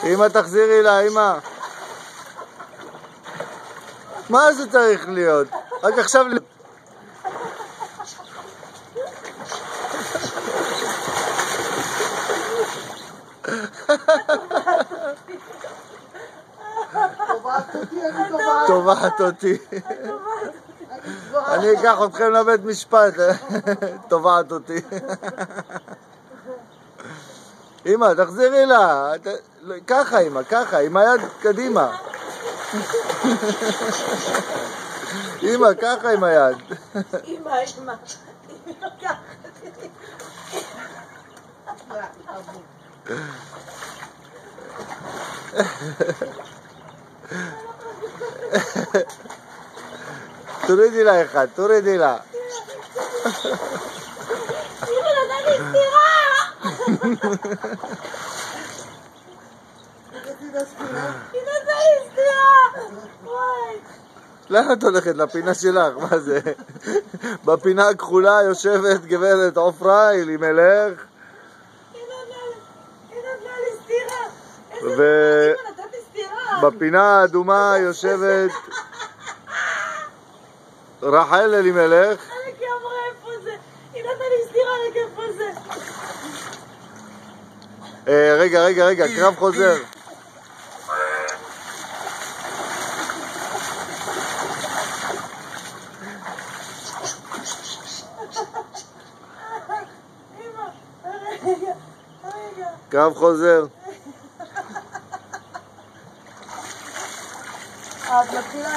אמא, תחזירי לה, אמא. מה זה צריך להיות? רק עכשיו... תובעת אותי. אני אקח אתכם לבית משפט. תובעת אותי. אמא, תחזירי לה. ככה אמא, ככה, עם היד קדימה. אמא, ככה עם היד. אמא, ככה. תורידי לה אחד, תורידי לה. אמא, נתן לי סטירה! היא נתן לי סטירה! וואי. לאן את הולכת? לפינה שלך, מה זה? בפינה הכחולה יושבת גברת עופרה אלימלך. היא נתנה לי סטירה! ובפינה האדומה יושבת רחל אלימלך. אלק אמרה איפה זה? היא נתנה לי סטירה, אלק איפה זה? רגע, קרב חוזר. קרב חוזר. את מתחילה